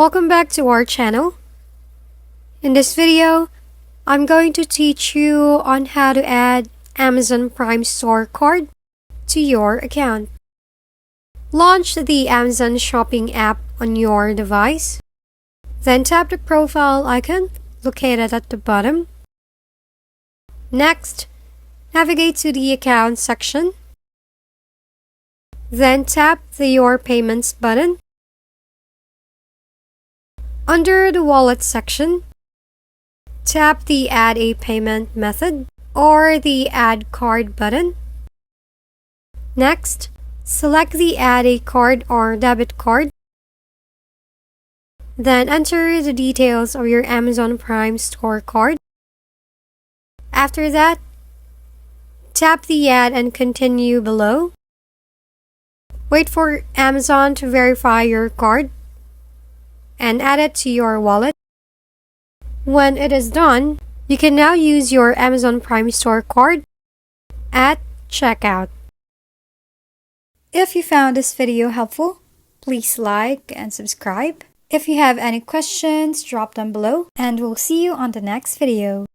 Welcome back to our channel. In this video, I'm going to teach you on how to add Amazon Prime Store card to your account. Launch the Amazon Shopping app on your device. Then tap the profile icon located at the bottom. Next, navigate to the account section. Then tap the Your Payments button. Under the Wallet section, tap the Add a Payment Method or the Add Card button. Next, select the Add a Card or Debit Card. Then enter the details of your Amazon Prime Store card. After that, tap the Add and Continue below. Wait for Amazon to verify your card and add it to your wallet. When it is done, you can now use your Amazon Prime Store card at checkout. If you found this video helpful, please like and subscribe. If you have any questions, drop them below, and we'll see you on the next video.